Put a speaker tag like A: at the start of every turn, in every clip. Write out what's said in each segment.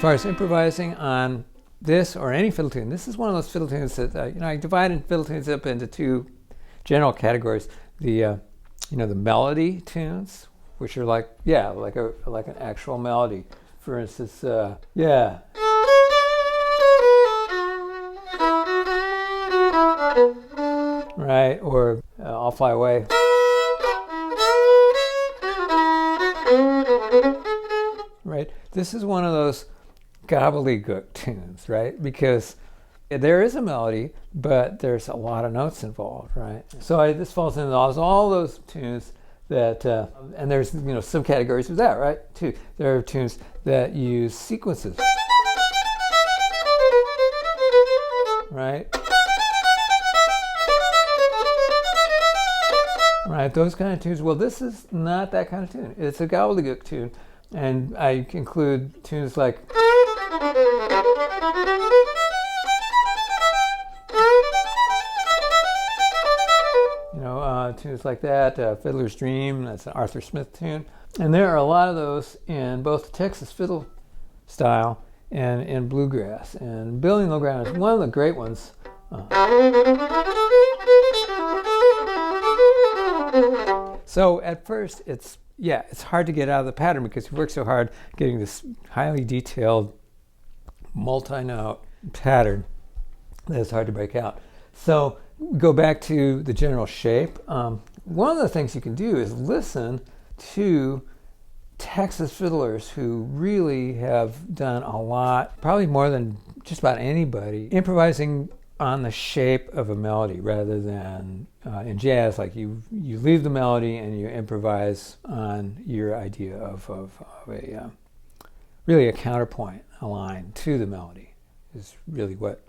A: far as improvising on this or any fiddle tune, this is one of those fiddle tunes that I divided fiddle tunes up into two general categories. The the melody tunes, which are like an actual melody. For instance, right, or I'll Fly Away. Right, this is one of those gobbledygook tunes, right? Because there is a melody, but there's a lot of notes involved, right? So this falls into all those tunes that, and there's some categories of that, right? Too. There are tunes that use sequences, right? Right, those kind of tunes. Well, this is not that kind of tune. It's a gobbledygook tune, and I include tunes like tunes like that, Fiddler's Dream, that's an Arthur Smith tune. And there are a lot of those in both the Texas fiddle style and in bluegrass. And Building Low Ground is one of the great ones. So at first it's hard to get out of the pattern because we work so hard getting this highly detailed multi-note pattern that it's hard to break out. So go back to the general shape. One of the things you can do is listen to Texas fiddlers who really have done a lot, probably more than just about anybody, improvising on the shape of a melody rather than in jazz, like you leave the melody and you improvise on your idea of a really a counterpoint, a line to the melody is really what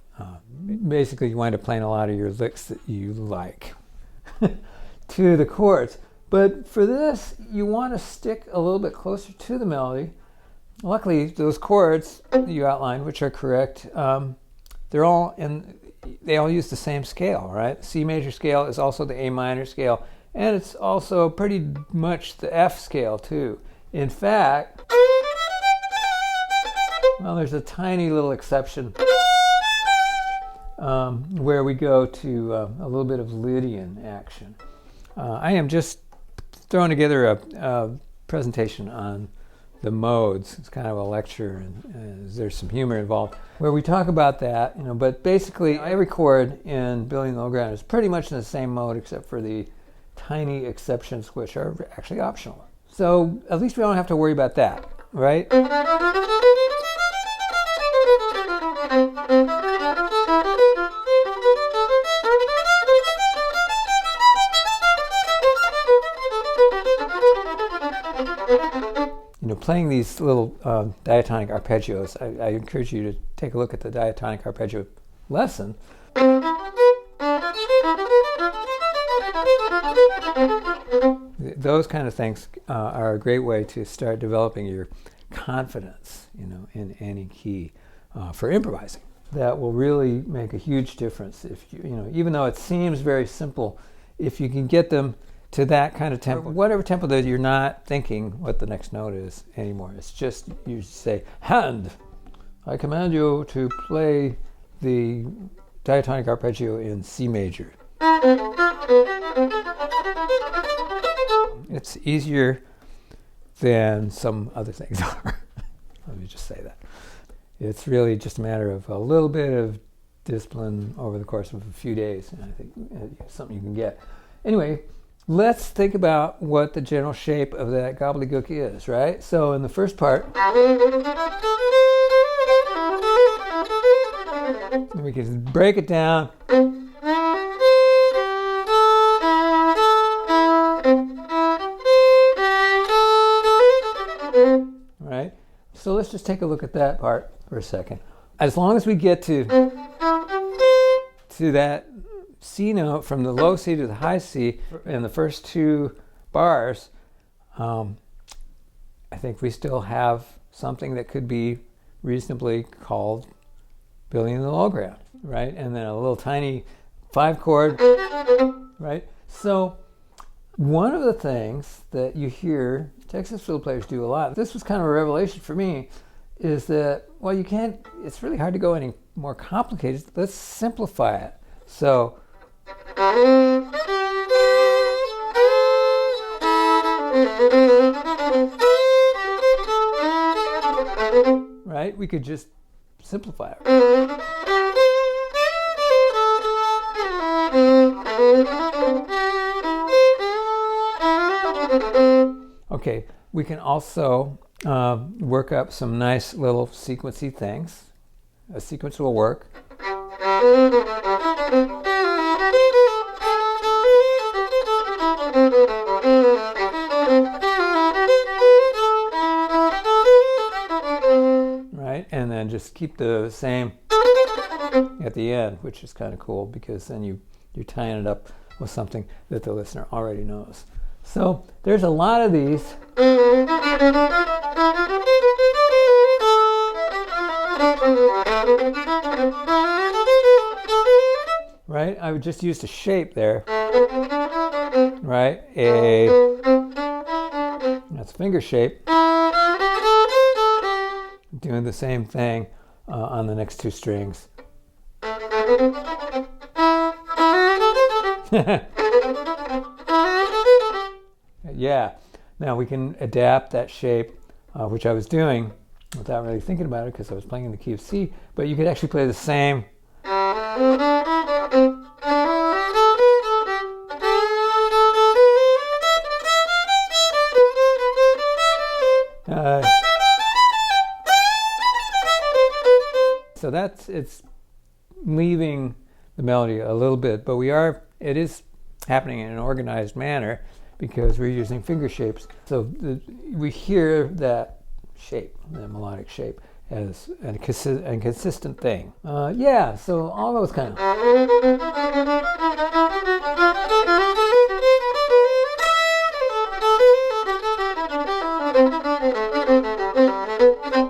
A: basically you wind up playing a lot of your licks that you like to the chords. But for this, you want to stick a little bit closer to the melody. Luckily, those chords you outlined, which are correct, they all use the same scale, right? C major scale is also the A minor scale, and it's also pretty much the F scale too. In fact, well, there's a tiny little exception where we go to a little bit of Lydian action. I am just throwing together a presentation on the modes. It's kind of a lecture, and there's some humor involved where we talk about that. But basically, every chord in Building Low Ground is pretty much in the same mode, except for the tiny exceptions, which are actually optional. So at least we don't have to worry about that, right? Playing these little diatonic arpeggios, I encourage you to take a look at the diatonic arpeggio lesson. Those kind of things are a great way to start developing your confidence, in any key for improvising. That will really make a huge difference if even though it seems very simple, if you can get them to that kind of tempo, whatever tempo that you're not thinking what the next note is anymore. It's just you say, "Hand, I command you to play the diatonic arpeggio in C major." It's easier than some other things are. Let me just say that. It's really just a matter of a little bit of discipline over the course of a few days, and I think it's something you can get. Anyway, let's think about what the general shape of that gobbledygook is, right? So in the first part, we can break it down. Right? So let's just take a look at that part for a second. As long as we get to that C note from the low C to the high C in the first two bars, I think we still have something that could be reasonably called Building in the Low Ground, right? And then a little tiny 5-chord, right? So one of the things that you hear Texas fiddle players do a lot, this was kind of a revelation for me, is that well, you can't, it's really hard to go any more complicated. Let's simplify it. So, right? We could just simplify it. Okay, we can also work up some nice little sequency things. A sequence will work. Right, and then just keep the same at the end, which is kind of cool because then you're tying it up with something that the listener already knows. So there's a lot of these. Right? I would just use a shape there. Right? That's finger shape. Doing the same thing on the next two strings. Yeah. Now we can adapt that shape, which I was doing without really thinking about it because I was playing in the key of C, but you could actually play the same. So it's leaving the melody a little bit, but it is happening in an organized manner because we're using finger shapes. So we hear that shape, the melodic shape, as a consistent thing. Yeah, so all those kind of.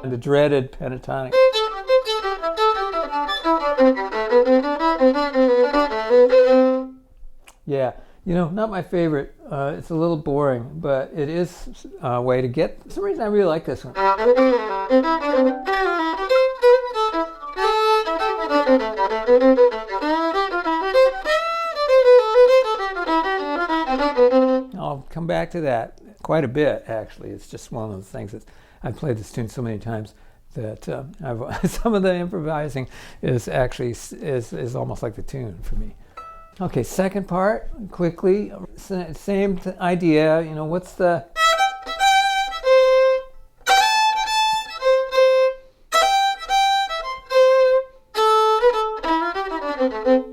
A: And the dreaded pentatonic. Yeah, not my favorite. It's a little boring, but it is a way to get. For some reason, I really like this one. I'll come back to that quite a bit, actually. It's just one of those things that I've played this tune so many times that some of the improvising is actually is almost like the tune for me. Okay, second part, quickly, same idea, what's the...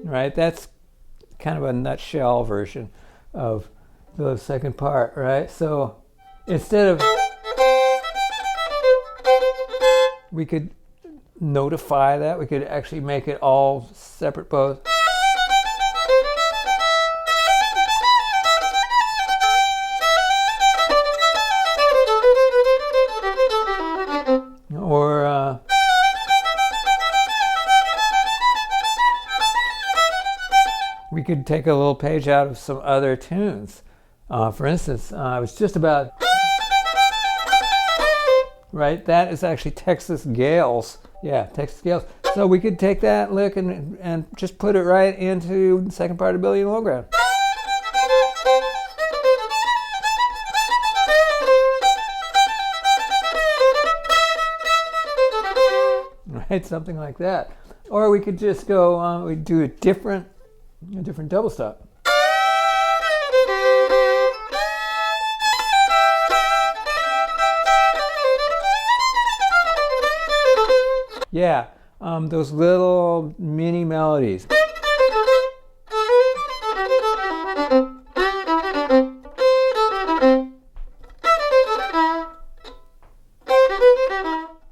A: Right, that's kind of a nutshell version of the second part, right? So instead of... We could notify that, we could actually make it all separate bows. Or we could take a little page out of some other tunes. For instance, I was just about... Right, that is actually Texas Gales. Yeah, Texas Gales. So we could take that lick and just put it right into the second part of Billy in the Low Ground. Right, something like that. Or we could just go, we'd do a different double stop. Yeah, those little mini melodies.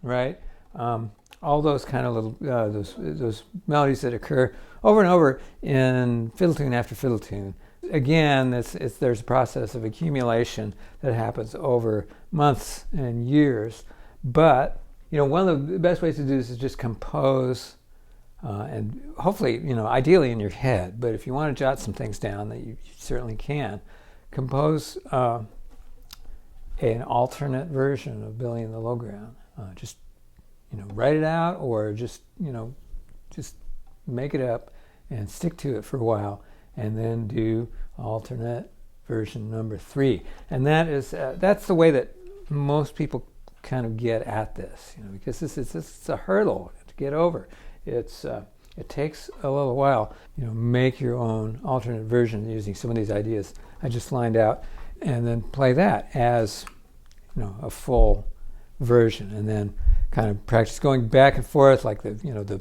A: Right? All those kind of little, those melodies that occur over and over in fiddle tune after fiddle tune. Again, there's a process of accumulation that happens over months and years, but one of the best ways to do this is just compose, and hopefully, ideally in your head, but if you want to jot some things down, that you certainly can, compose an alternate version of Billy in the Low Ground. Just write it out, or just just make it up and stick to it for a while, and then do alternate version number 3. And that's the way that most people kind of get at this, because it's a hurdle to get over. It takes a little while. Make your own alternate version using some of these ideas I just lined out, and then play that as a full version, and then kind of practice going back and forth, like the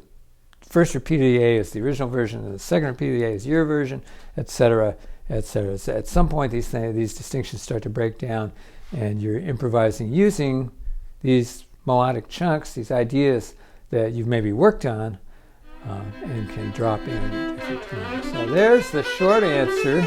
A: first repeated A is the original version, and the second repeated A is your version, etc., etc. So at some point, these distinctions start to break down, and you're improvising using these melodic chunks, these ideas that you've maybe worked on, and can drop in at different times. So there's the short answer.